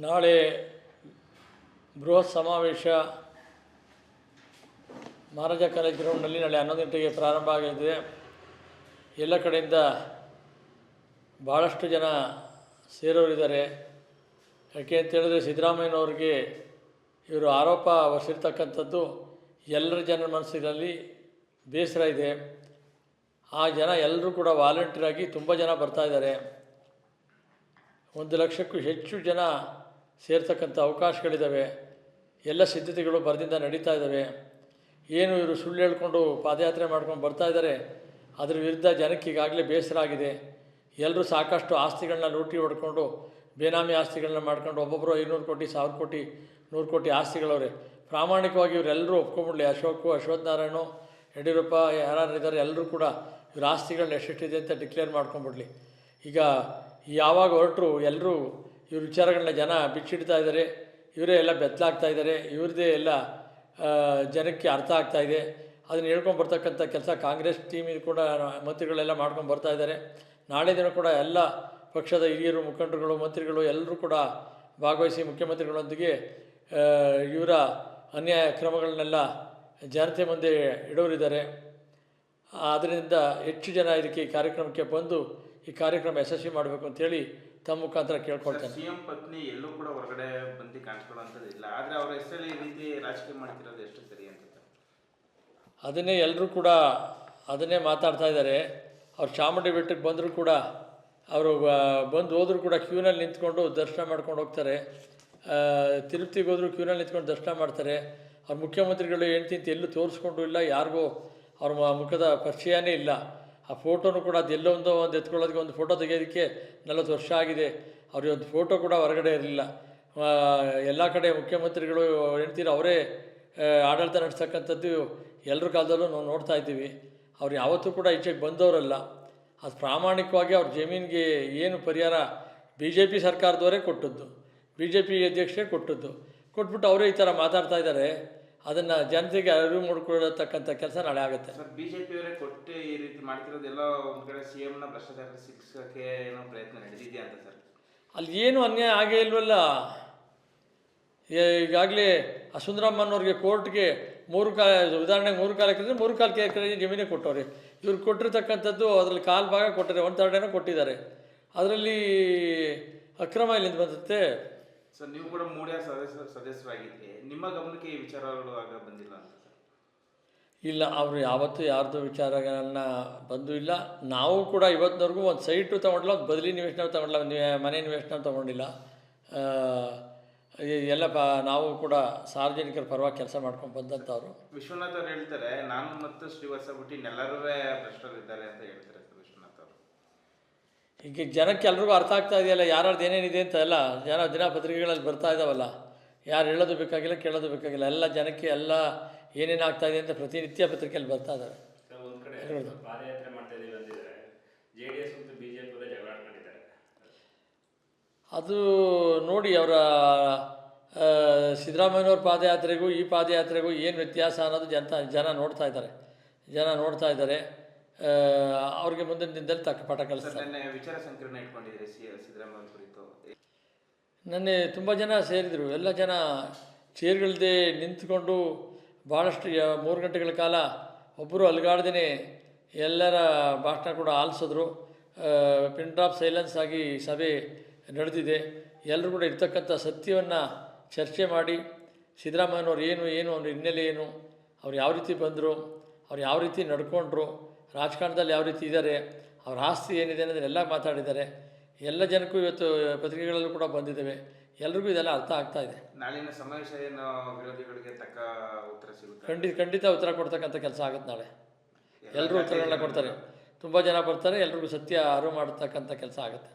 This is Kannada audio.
ನಾಳೆ ಬೃಹತ್ ಸಮಾವೇಶ ಮಹಾರಾಜ ಕಾಲೇಜ್ ಗ್ರೌಂಡ್ನಲ್ಲಿ ನಾಳೆ 11 ಗಂಟೆಗೆ ಪ್ರಾರಂಭ ಆಗಲಿದೆ. ಎಲ್ಲ ಕಡೆಯಿಂದ ಭಾಳಷ್ಟು ಜನ ಸೇರೋರಿದ್ದಾರೆ. ಯಾಕೆ ಅಂತೇಳಿದ್ರೆ ಸಿದ್ದರಾಮಯ್ಯನವ್ರಿಗೆ ಇವರು ಆರೋಪ ಹೊರಿಸಿರ್ತಕ್ಕಂಥದ್ದು ಎಲ್ಲರ ಜನರ ಮನಸ್ಸಿನಲ್ಲಿ ಬೇಸರ ಇದೆ. ಆ ಜನ ಎಲ್ಲರೂ ಕೂಡ ವಾಲಂಟಿಯರಾಗಿ ತುಂಬ ಜನ ಬರ್ತಾಯಿದ್ದಾರೆ. 1 ಲಕ್ಷಕ್ಕೂ ಹೆಚ್ಚು ಜನ ಸೇರ್ತಕ್ಕಂಥ ಅವಕಾಶಗಳಿದ್ದಾವೆ. ಎಲ್ಲ ಸಿದ್ಧತೆಗಳು ಬರದಿಂದ ನಡೀತಾ ಇದ್ದಾವೆ. ಏನು ಇವರು ಸುಳ್ಳು ಹೇಳ್ಕೊಂಡು ಪಾದಯಾತ್ರೆ ಮಾಡ್ಕೊಂಡು ಬರ್ತಾಯಿದ್ದಾರೆ, ಅದರ ವಿರುದ್ಧ ಜನಕ್ಕೆ ಈಗಾಗಲೇ ಬೇಸರ ಆಗಿದೆ. ಎಲ್ಲರೂ ಸಾಕಷ್ಟು ಆಸ್ತಿಗಳನ್ನ ಲೂಟಿ ಹೊಡ್ಕೊಂಡು ಬೇನಾಮಿ ಆಸ್ತಿಗಳನ್ನ ಮಾಡ್ಕೊಂಡು ಒಬ್ಬೊಬ್ಬರು 500 ಕೋಟಿ 1000 ಕೋಟಿ 100 ಕೋಟಿ ಆಸ್ತಿಗಳವ್ರೆ. ಪ್ರಾಮಾಣಿಕವಾಗಿ ಇವರೆಲ್ಲರೂ ಒಪ್ಕೊಂಬಿಡಲಿ. ಅಶ್ವಥ್ ನಾರಾಯಣ, ಯಡಿಯೂರಪ್ಪ ಯಾರಿದ್ದಾರೆ ಎಲ್ಲರೂ ಕೂಡ ಇವ್ರ ಆಸ್ತಿಗಳನ್ನ ಎಷ್ಟೆಷ್ಟಿದೆ ಅಂತ ಡಿಕ್ಲೇರ್ ಮಾಡ್ಕೊಂಬಿಡ್ಲಿ. ಈಗ ಯಾವಾಗ ಹೊರಟರು ಎಲ್ಲರೂ ಇವ್ರ ವಿಚಾರಗಳನ್ನ ಜನ ಬಿಚ್ಚಿಡ್ತಾ ಇದ್ದಾರೆ. ಇವರೇ ಎಲ್ಲ ಬೆತ್ತಲಾಗ್ತಾಯಿದ್ದಾರೆ. ಇವ್ರದ್ದೇ ಎಲ್ಲ ಜನಕ್ಕೆ ಅರ್ಥ ಆಗ್ತಾಯಿದೆ. ಅದನ್ನು ಹೇಳ್ಕೊಂಬರ್ತಕ್ಕಂಥ ಕೆಲಸ ಕಾಂಗ್ರೆಸ್ ಟೀಮ್ ಕೂಡ ಮಂತ್ರಿಗಳೆಲ್ಲ ಮಾಡ್ಕೊಂಡು ಬರ್ತಾಯಿದ್ದಾರೆ. ನಾಳೆ ದಿನ ಕೂಡ ಎಲ್ಲ ಪಕ್ಷದ ಹಿರಿಯರು, ಮುಖಂಡರುಗಳು, ಮಂತ್ರಿಗಳು ಎಲ್ಲರೂ ಕೂಡ ಭಾಗವಹಿಸಿ ಮುಖ್ಯಮಂತ್ರಿಗಳೊಂದಿಗೆ ಇವರ ಅನ್ಯಾಯ ಕ್ರಮಗಳನ್ನೆಲ್ಲ ಜನತೆ ಮುಂದೆ ಇಡೋರಿದ್ದಾರೆ. ಆದ್ದರಿಂದ ಹೆಚ್ಚು ಜನ ಇದಕ್ಕೆ ಈ ಕಾರ್ಯಕ್ರಮಕ್ಕೆ ಬಂದು ಈ ಕಾರ್ಯಕ್ರಮ ಯಶಸ್ವಿ ಮಾಡಬೇಕು ಅಂತೇಳಿ ತಮ್ಮ ಮುಖಾಂತರ ಕೇಳ್ಕೊಳ್ತೇನೆ. ಸಿಎಂ ಪತ್ನಿ ಎಲ್ಲೂ ಕೂಡ ಹೊರಗಡೆ ಬಂದು ಕಾಣಿಸ್ಕೊಳ್ಳೋಂಥದ್ದಿಲ್ಲ. ಆದರೆ ಅವರ ಹೆಸರಲ್ಲಿ ಈ ರೀತಿ ರಾಜಕೀಯ ಮಾಡ್ತಿರೋದು ಎಷ್ಟು ಸರಿ ಅಂತ ಅದನ್ನೇ ಎಲ್ಲರೂ ಕೂಡ ಅದನ್ನೇ ಮಾತಾಡ್ತಾ ಇದ್ದಾರೆ. ಅವ್ರು ಚಾಮುಂಡಿ ಬೆಟ್ಟಕ್ಕೆ ಬಂದರೂ ಕೂಡ ಅವರು ಬಂದು ಹೋದರೂ ಕೂಡ ಕ್ಯೂನಲ್ಲಿ ನಿಂತ್ಕೊಂಡು ದರ್ಶನ ಮಾಡ್ಕೊಂಡು ಹೋಗ್ತಾರೆ. ತಿರುಪತಿಗೆ ಹೋದರೂ ಕ್ಯೂನಲ್ಲಿ ನಿಂತ್ಕೊಂಡು ದರ್ಶನ ಮಾಡ್ತಾರೆ. ಅವ್ರ ಮುಖ್ಯಮಂತ್ರಿಗಳು ಹೆಂಡ್ತಿಂತ ಎಲ್ಲೂ ತೋರಿಸ್ಕೊಂಡು ಇಲ್ಲ, ಯಾರಿಗೂ ಅವ್ರ ಮುಖದ ಪರಿಚಯನೇ ಇಲ್ಲ. ಆ ಫೋಟೋನು ಕೂಡ ಅದೆಲ್ಲೋ ಒಂದು ಎತ್ಕೊಳ್ಳೋದಕ್ಕೆ ಒಂದು ಫೋಟೋ ತೆಗೆಯೋದಕ್ಕೆ 40 ವರ್ಷ ಆಗಿದೆ. ಅವ್ರಿಗೆ ಒಂದು ಫೋಟೋ ಕೂಡ ಹೊರಗಡೆ ಇರಲಿಲ್ಲ. ಎಲ್ಲ ಕಡೆ ಮುಖ್ಯಮಂತ್ರಿಗಳು ಹೆಂಡ್ತೀರ ಅವರೇ ಆಡಳಿತ ನಡೆಸ್ತಕ್ಕಂಥದ್ದು ಎಲ್ಲರ ಕಾಲದಲ್ಲೂ ನಾವು ನೋಡ್ತಾ ಇದ್ದೀವಿ. ಅವ್ರು ಯಾವತ್ತೂ ಕೂಡ ಈಚೆಗೆ ಬಂದವರಲ್ಲ. ಅದು ಪ್ರಾಮಾಣಿಕವಾಗಿ ಅವ್ರ ಜಮೀನಿಗೆ ಏನು ಪರಿಹಾರ BJP ಸರ್ಕಾರದವರೇ ಕೊಟ್ಟದ್ದು, BJP ಅಧ್ಯಕ್ಷರೇ ಕೊಟ್ಬಿಟ್ಟು ಅವರೇ ಈ ಥರ ಮಾತಾಡ್ತಾ ಇದ್ದಾರೆ. ಅದನ್ನು ಜನತೆಗೆ ಅರಿವು ಮಾಡಿಕೊಡತಕ್ಕಂಥ ಕೆಲಸ ನಾಳೆ ಆಗುತ್ತೆ. ಸರ್, BJP ಅವರೇ ಕೊಟ್ಟು ಈ ರೀತಿ ಮಾಡ್ತಿರೋದೆಲ್ಲ ಒಂದು ಕಡೆ CMನ ಭ್ರಷ್ಟಾಚಾರ ಶಿಕ್ಷಕ್ಕೆ ಏನೋ ಪ್ರಯತ್ನ ನಡೆದಿದೆಯಾ ಅಂತ ಸರ್? ಅಲ್ಲಿ ಏನು ಅನ್ಯಾಯ ಆಗೇ ಇಲ್ವಲ್ಲ. ಈಗಾಗಲೇ ಸುಂದರಮ್ಮನವ್ರಿಗೆ ಕೋರ್ಟ್ಗೆ ಉದಾಹರಣೆಗೆ 3 ಕಾಲು ಎಕರೆ 3 ಕಾಲು ಎಕರೆ ಜಮೀನೇ ಕೊಟ್ಟವ್ರೆ. ಇವ್ರು ಕೊಟ್ಟಿರ್ತಕ್ಕಂಥದ್ದು ಅದರಲ್ಲಿ 1/4 ಭಾಗ ಕೊಟ್ಟರೆ 1/3 ಕೊಟ್ಟಿದ್ದಾರೆ. ಅದರಲ್ಲಿ ಅಕ್ರಮ ಇಲ್ಲಿಂದ ಬಂದತ್ತೆ. ಸರ್, ನೀವು ಕೂಡ ಮೂಡಿಯ ಸದಸ್ಯರಾಗಿದ್ದರೆ ನಿಮ್ಮ ಗಮನಕ್ಕೆ ಈ ವಿಚಾರಗಳು ಆಗ ಬಂದಿಲ್ಲ ಅಂತ ಸರ್? ಇಲ್ಲ, ಅವರು ಯಾವತ್ತೂ ಯಾರ್ದು ವಿಚಾರಗಳನ್ನ ಬಂದೂ ಇಲ್ಲ. ನಾವು ಕೂಡ ಇವತ್ತಿನವರೆಗೂ ಒಂದು ಸೈಟು ತೊಗೊಂಡಿಲ್ಲ, ಒಂದು ಬದಲಿ ನಿವೇಶನ ತೊಗೊಂಡಿಲ್ಲ, ಮನೆ ನಿವೇಶನ ತೊಗೊಂಡಿಲ್ಲ. ಎಲ್ಲ ನಾವು ಕೂಡ ಸಾರ್ವಜನಿಕರ ಪರವಾಗಿ ಕೆಲಸ ಮಾಡ್ಕೊಂಡು ಬಂದಂಥವ್ರು. ವಿಶ್ವನಾಥ್ ಅವ್ರು ಹೇಳ್ತಾರೆ, ನಾನು ಮತ್ತು ಶ್ರೀವತ್ಸ ಬಿಟ್ಟು ಎಲ್ಲರೂ ಭ್ರಷ್ಟರಿದ್ದಾರೆ ಅಂತ ಹೇಳ್ತಾರೆ ಸರ್ ವಿಶ್ವನಾಥ್ ಅವರು. ಈಗ ಜನಕ್ಕೆ ಎಲ್ರಿಗೂ ಅರ್ಥ ಆಗ್ತಾ ಇದೆಯಲ್ಲ ಯಾರ್ದು ಏನೇನಿದೆ ಅಂತ. ಎಲ್ಲ ಜನ ದಿನಪತ್ರಿಕೆಗಳಲ್ಲಿ ಬರ್ತಾ ಇದ್ದಾವಲ್ಲ. ಯಾರು ಹೇಳೋದು ಬೇಕಾಗಿಲ್ಲ, ಕೇಳೋದು ಬೇಕಾಗಿಲ್ಲ. ಎಲ್ಲ ಜನಕ್ಕೆ ಎಲ್ಲ ಏನೇನು ಆಗ್ತಾಯಿದೆ ಅಂತ ಪ್ರತಿನಿತ್ಯ ಪತ್ರಿಕೆಯಲ್ಲಿ ಬರ್ತಾ ಇದ್ದಾವೆ. ಅದು ನೋಡಿ, ಅವರ ಸಿದ್ದರಾಮಯ್ಯನವ್ರ ಪಾದಯಾತ್ರೆಗೂ ಈ ಪಾದಯಾತ್ರೆಗೂ ಏನು ವ್ಯತ್ಯಾಸ ಅನ್ನೋದು ಜನ ನೋಡ್ತಾ ಇದ್ದಾರೆ. ಅವ್ರಿಗೆ ಮುಂದಿನ ದಿನದಲ್ಲಿ ತಕ್ಕ ಪಾಠ ಕಲಿಸ್ತಾರೆ. ವಿಚಾರ ಸಂಕಿರಣ ಇಟ್ಕೊಂಡಿದ್ದೀರಿ ಸಿದ್ದರಾಮಯ್ಯ ಕುರಿತು? ನೆನ್ನೆ ತುಂಬ ಜನ ಸೇರಿದರು. ಎಲ್ಲ ಜನ ಚೇರ್ಗಳದೇ ನಿಂತ್ಕೊಂಡು ಭಾಳಷ್ಟು 3 ಗಂಟೆಗಳ ಕಾಲ ಒಬ್ಬರು ಅಲುಗಾಡ್ದೇ ಎಲ್ಲರ ಭಾಷಣ ಕೂಡ ಆಲಿಸಿದ್ರು. ಪಿನ್ ಡ್ರಾಪ್ ಸೈಲೆನ್ಸ್ ಆಗಿ ಸಭೆ ನಡೆದಿದೆ. ಎಲ್ಲರೂ ಕೂಡ ಇರ್ತಕ್ಕಂಥ ಸತ್ಯವನ್ನು ಚರ್ಚೆ ಮಾಡಿ ಸಿದ್ದರಾಮಯ್ಯನವ್ರು ಏನು ಅವ್ರ ಹಿನ್ನೆಲೆ ಏನು, ಅವ್ರು ಯಾವ ರೀತಿ ಬಂದರು, ಅವ್ರು ಯಾವ ರೀತಿ ನಡ್ಕೊಂಡ್ರು, ರಾಜಕಾರಣದಲ್ಲಿ ಯಾವ ರೀತಿ ಇದ್ದಾರೆ, ಅವ್ರ ಆಸ್ತಿ ಏನಿದೆ ಅನ್ನೋದನ್ನೆಲ್ಲ ಮಾತಾಡಿದ್ದಾರೆ. ಎಲ್ಲ ಜನಕ್ಕೂ ಇವತ್ತು ಪತ್ರಿಕೆಗಳಲ್ಲೂ ಕೂಡ ಬಂದಿದ್ದಾವೆ. ಎಲ್ರಿಗೂ ಇದೆಲ್ಲ ಅರ್ಥ ಆಗ್ತಾ ಇದೆ. ನಾಳಿನ ಸಮಾವೇಶ ಏನು ವಿರೋಧಿಗಳಿಗೆ ತಕ್ಕ ಉತ್ತರ ಸಿಗುತ್ತೆ? ಖಂಡಿತ ಉತ್ತರ ಕೊಡ್ತಕ್ಕಂಥ ಕೆಲಸ ಆಗುತ್ತೆ. ನಾಳೆ ಎಲ್ಲರೂ ಉತ್ತರಗಳನ್ನ ಕೊಡ್ತಾರೆ. ತುಂಬ ಜನ ಬರ್ತಾರೆ. ಎಲ್ರಿಗೂ ಸತ್ಯ ಅರಿವು ಮಾಡತಕ್ಕಂಥ ಕೆಲಸ ಆಗುತ್ತೆ.